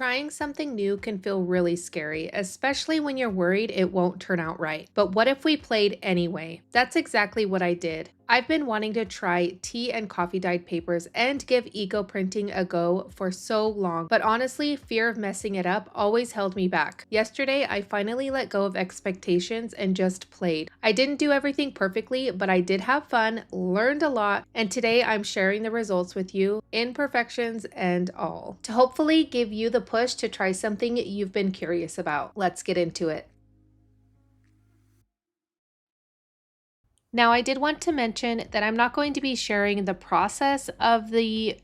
Trying something new can feel really scary, especially when you're worried it won't turn out right. But what if we played anyway? That's exactly what I did. I've been wanting to try tea and coffee dyed papers and give eco printing a go for so long, but honestly, fear of messing it up always held me back. Yesterday, I finally let go of expectations and just played. I didn't do everything perfectly, but I did have fun, learned a lot, and today I'm sharing the results with you, imperfections and all, to hopefully give you the push to try something you've been curious about. Let's get into it. Now, I did want to mention that I'm not going to be sharing the process of the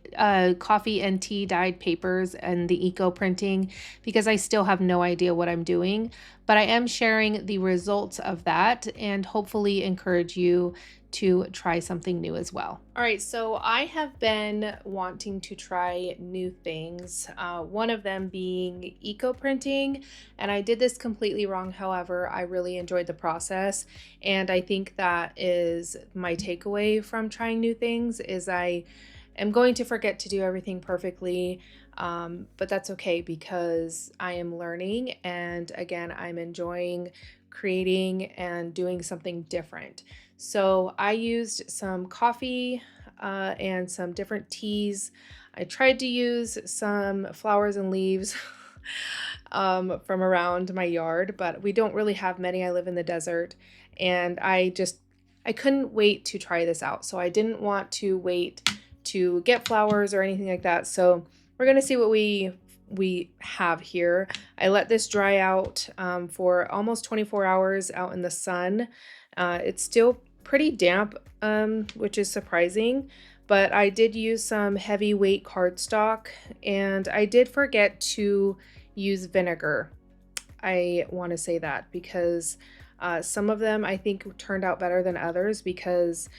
coffee and tea dyed papers and the eco printing because I still have no idea what I'm doing, but I am sharing the results of that and hopefully encourage you to try something new as well. All right, so I have been wanting to try new things, one of them being eco printing, and I did this completely wrong. However, I really enjoyed the process. And I think that is my takeaway from trying new things is I am going to forget to do everything perfectly. But that's okay because I am learning and again, I'm enjoying creating and doing something different. So I used some coffee and some different teas. I tried to use some flowers and leaves from around my yard, but we don't really have many. I live in the desert, and I couldn't wait to try this out. So I didn't want to wait to get flowers or anything like that. So we're gonna see what we have here. I let this dry out for almost 24 hours out in the sun. It's still pretty damp, which is surprising, but I did use some heavyweight cardstock, and I did forget to use vinegar. I want to say that because some of them I think turned out better than others because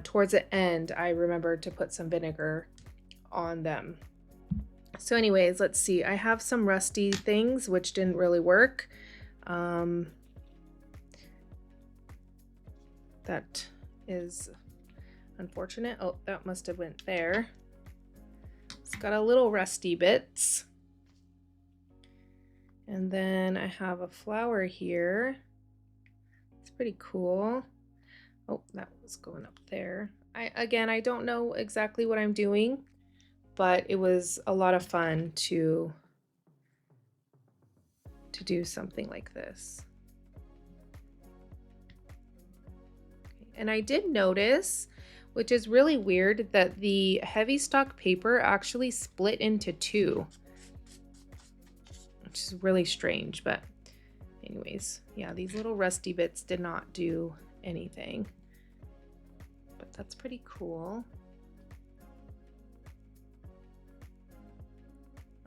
towards the end I remembered to put some vinegar on them. So anyways, let's see. I have some rusty things which didn't really work. That is unfortunate. Oh, that must have went there. It's got a little rusty bits. And then I have a flower here. It's pretty cool. Oh, that was going up there. I don't know exactly what I'm doing, but it was a lot of fun to do something like this. And I did notice, which is really weird, that the heavy stock paper actually split into two, which is really strange, but anyways, yeah, these little rusty bits did not do anything, but that's pretty cool.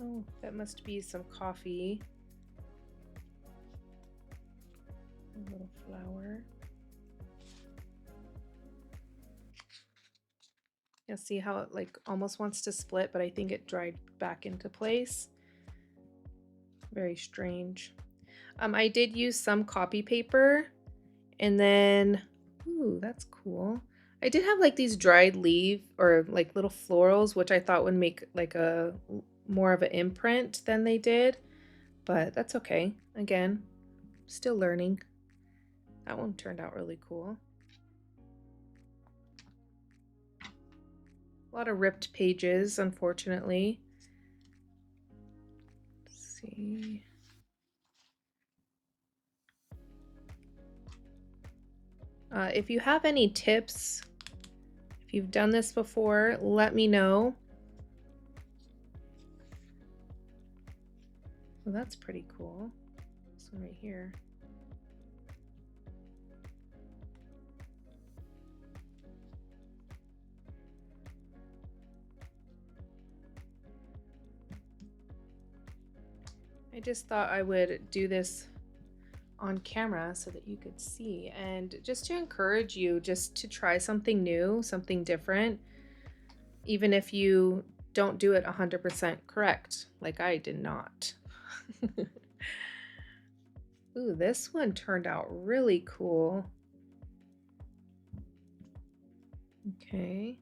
Oh, that must be some coffee. A little flower. You'll see how it like almost wants to split, but I think it dried back into place. Very strange. I did use some copy paper, and then, ooh, that's cool. I did have like these dried leaf or like little florals, which I thought would make like a more of an imprint than they did, but that's okay. Again, still learning. That one turned out really cool. A lot of ripped pages, unfortunately. Let's see. If you have any tips, if you've done this before, let me know. Well, that's pretty cool. This one right here. I just thought I would do this on camera so that you could see, and just to encourage you just to try something new, something different, even if you don't do it 100% correct, like I did not. Ooh, this one turned out really cool. Okay.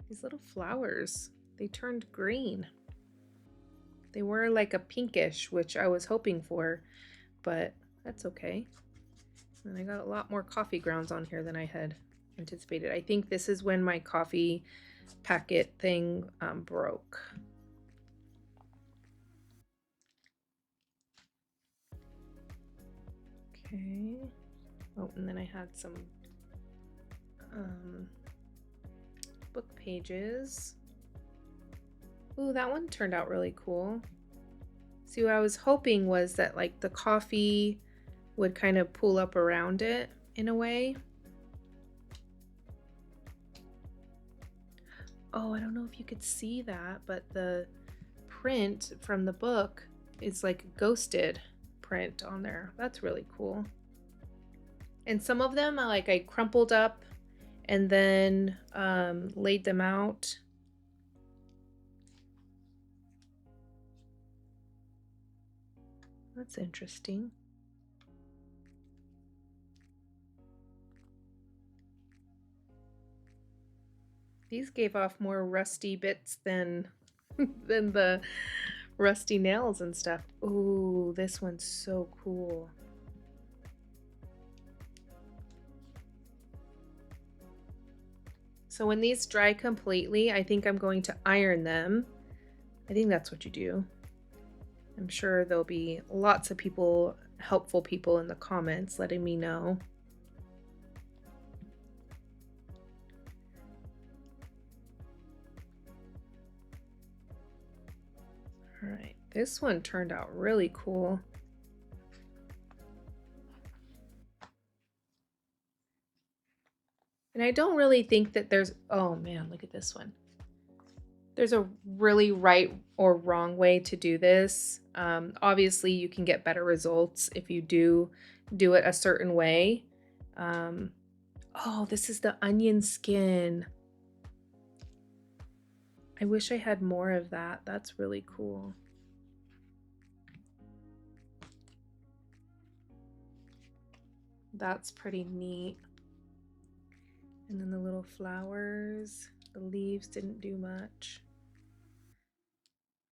These little flowers, they turned green. They were like a pinkish, which I was hoping for, but that's okay. And I got a lot more coffee grounds on here than I had anticipated. I think this is when my coffee packet thing broke. Okay. Oh, and then I had some book pages. Ooh, that one turned out really cool. See, what I was hoping was that like the coffee would kind of pull up around it in a way. Oh, I don't know if you could see that, but the print from the book is like ghosted print on there. That's really cool. And some of them I crumpled up and then laid them out. That's interesting. These gave off more rusty bits than than the rusty nails and stuff. Ooh, this one's so cool. So when these dry completely, I think I'm going to iron them. I think that's what you do. I'm sure there'll be lots of people, helpful people in the comments letting me know. All right, this one turned out really cool. And I don't really think that there's, oh man, look at this one. There's a really right or wrong way to do this. Obviously, you can get better results if you do it a certain way. Oh, this is the onion skin. I wish I had more of that. That's really cool. That's pretty neat. And then the little flowers, the leaves didn't do much.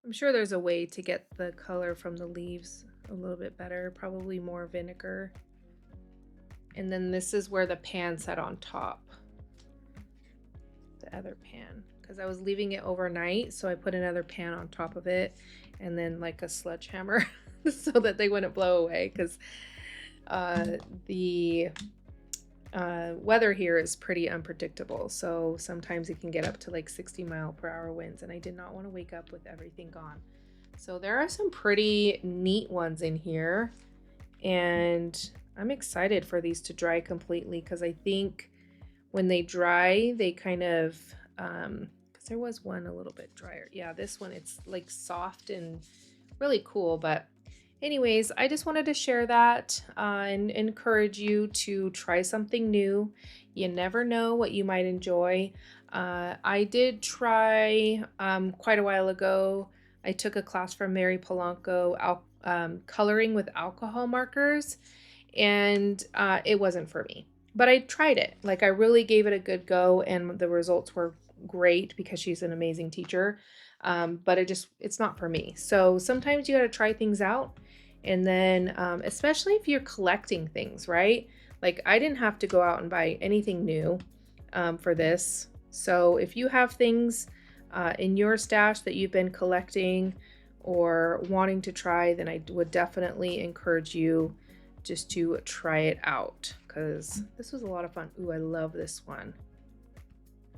I'm sure there's a way to get the color from the leaves a little bit better, probably more vinegar. And then this is where the pan sat on top, the other pan, because I was leaving it overnight, so I put another pan on top of it and then like a sledgehammer so that they wouldn't blow away, because the weather here is pretty unpredictable, so sometimes it can get up to like 60-mile-per-hour winds, and I did not want to wake up with everything gone. So there are some pretty neat ones in here, and I'm excited for these to dry completely, because I think when they dry, they kind of, because there was one a little bit drier. Yeah, this one, it's like soft and really cool. But anyways, I just wanted to share that and encourage you to try something new. You never know what you might enjoy. I did try quite a while ago. I took a class from Mary Polanco, coloring with alcohol markers, and it wasn't for me. But I tried it. Like, I really gave it a good go, and the results were great because she's an amazing teacher. But it's not for me. So sometimes you got to try things out. And then, especially if you're collecting things, right? Like, I didn't have to go out and buy anything new for this. So if you have things in your stash that you've been collecting or wanting to try, then I would definitely encourage you just to try it out, because this was a lot of fun. Ooh, I love this one.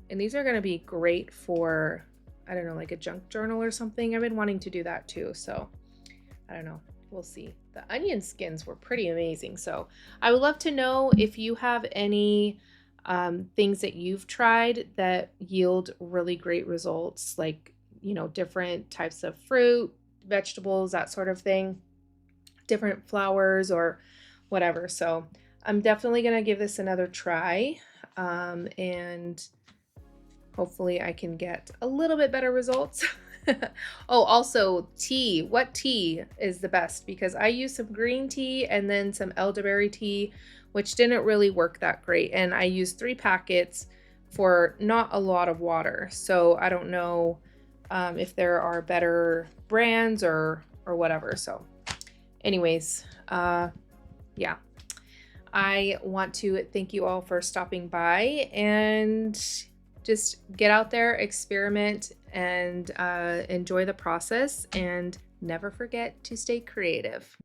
And these are going to be great for, I don't know, like a junk journal or something. I've been wanting to do that too. So I don't know. We'll see. The onion skins were pretty amazing. So I would love to know if you have any things that you've tried that yield really great results, like, you know, different types of fruit, vegetables, that sort of thing, different flowers or whatever. So I'm definitely going to give this another try, and hopefully I can get a little bit better results. Oh, also tea. What tea is the best? Because I used some green tea and then some elderberry tea, which didn't really work that great. And I used 3 packets for not a lot of water. So I don't know if there are better brands or whatever. So anyways, yeah, I want to thank you all for stopping by, and just get out there, experiment, and enjoy the process, and never forget to stay creative.